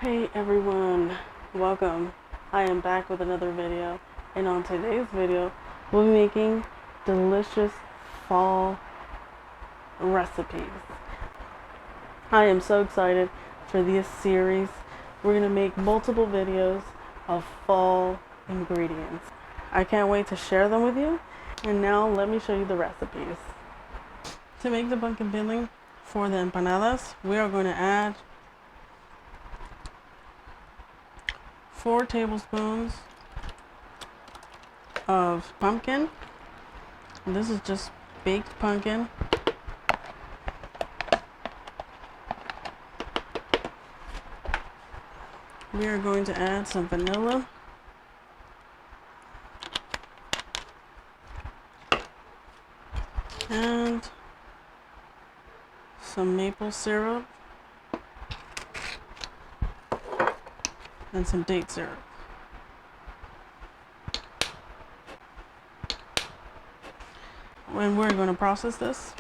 Hey everyone, welcome. I am back with another video, and on today's video we'll be making delicious fall recipes. I am so excited for this series. We're going to make multiple videos of fall ingredients. I can't wait to share them with you, and now let me show you the recipes. To make the pumpkin filling for the empanadas, we are going to add 4 tablespoons of pumpkin. And this is just baked pumpkin. We are going to add some vanilla, and some maple syrup, and some date syrup. And we're going to process this.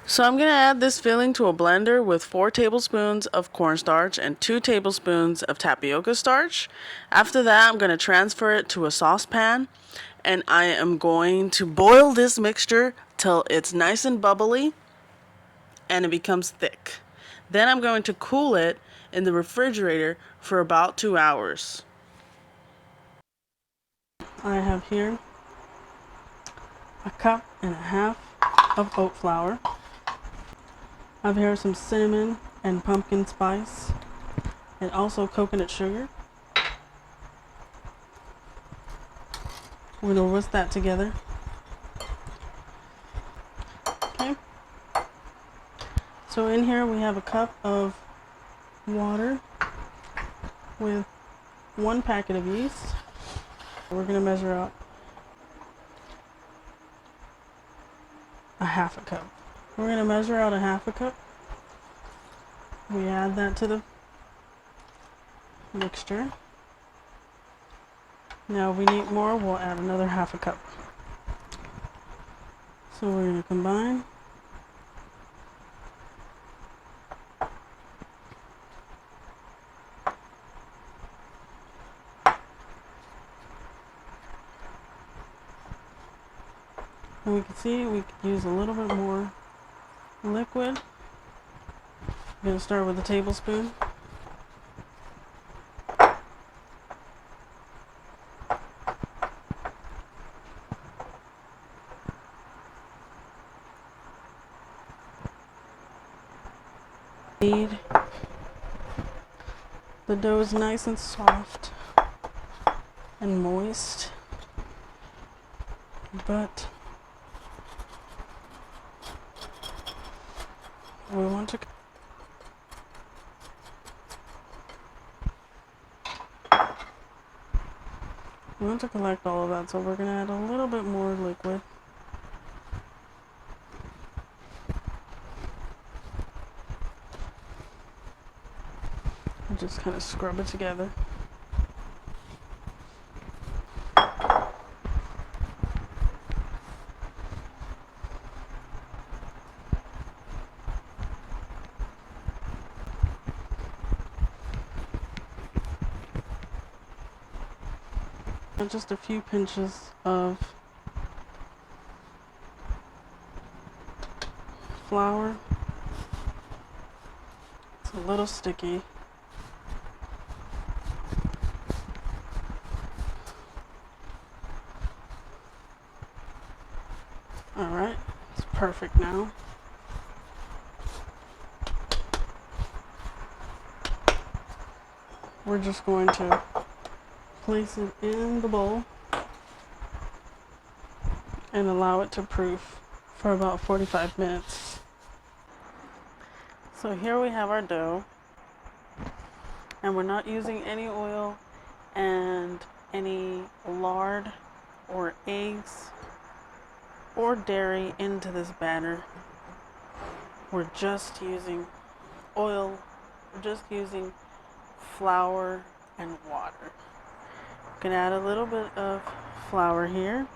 So I'm going to add this filling to a blender with 4 tablespoons of cornstarch and 2 tablespoons of tapioca starch. After that, I'm going to transfer it to a saucepan, and I am going to boil this mixture till it's nice and bubbly and it becomes thick. Then I'm going to cool it in the refrigerator for about 2 hours. I have here a cup and a half of oat flour. I have here some cinnamon and pumpkin spice, and also coconut sugar. We're going to whisk that together. Okay. So in here we have a cup of water with 1 packet of yeast. We're going to measure out a half a cup. We're going to measure out a half a cup. We add that to the mixture. Now if we need more, we'll add another half a cup. So we're going to combine. And we can see we could use a little bit more liquid. I'm going to start with a tablespoon. Knead. The dough is nice and soft and moist, but we want to collect all of that, so we're going to add a little bit more liquid. And just kind of scrub it together. And just a few pinches of flour. It's a little sticky. Alright, it's perfect now. We're just going to place it in the bowl and allow it to proof for about 45 minutes. So here we have our dough, and we're not using any oil and any lard or eggs or dairy into this batter. We're just using oil, we're just using flour and water. I'm going to add a little bit of flour here,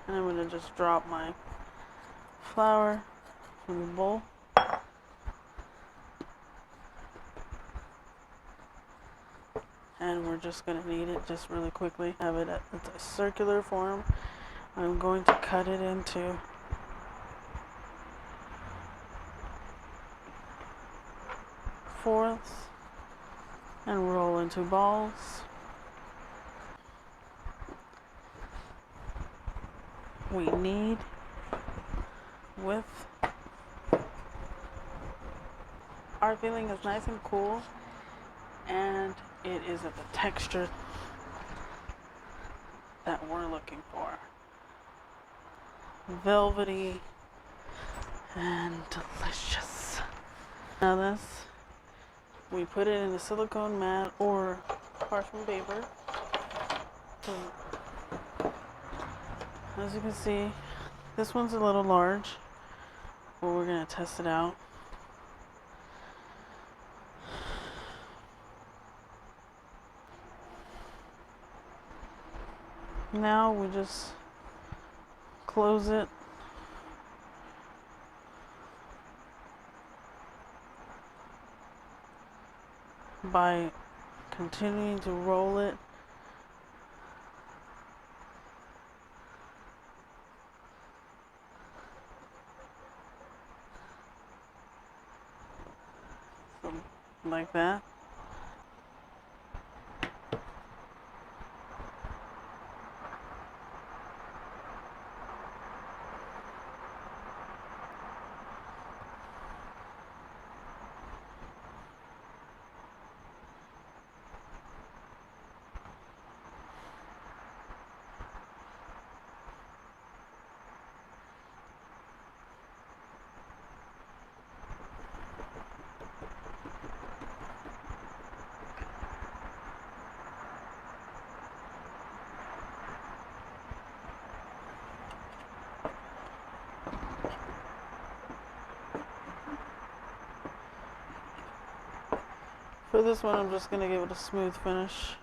and I'm going to just drop my flour from the bowl just going to knead it just really quickly. Have it at it's a circular form. I'm going to cut it into fourths and roll into balls. We knead with our filling is nice and cool, and it is of the texture that we're looking for. Velvety and delicious. Now this, we put it in a silicone mat or parchment paper. So, as you can see, this one's a little large, but we're going to test it out. Now we just close it by continuing to roll it like that. For this one, I'm just going to give it a smooth finish.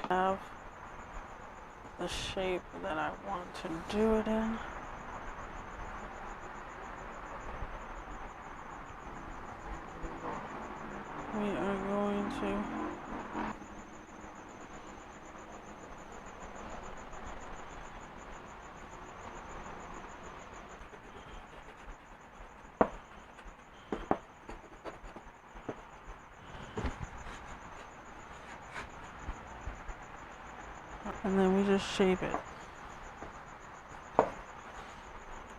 Have the shape that I want to do it in. We are going to and then we just shape it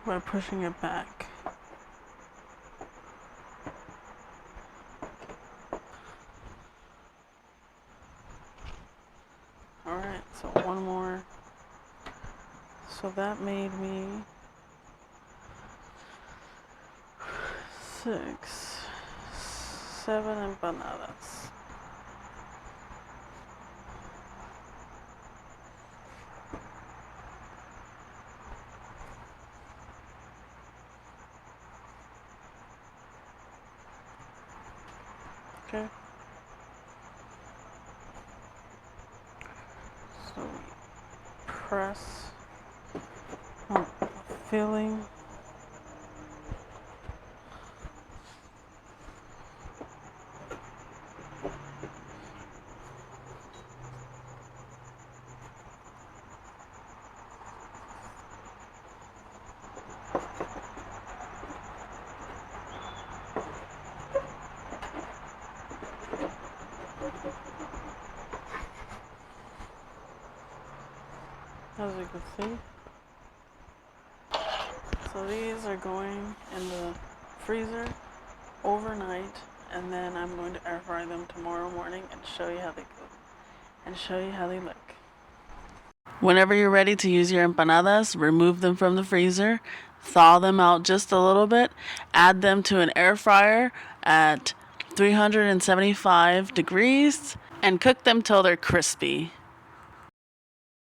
by pushing it back. Alright, so one more. So that made me 6, 7 empanadas. Okay. So we press on the filling. As you can see, so these are going in the freezer overnight, and then I'm going to air fry them tomorrow morning and show you how they go and show you how they look. Whenever you're ready to use your empanadas, remove them from the freezer, thaw them out just a little bit, add them to an air fryer at 375 degrees, and cook them till they're crispy.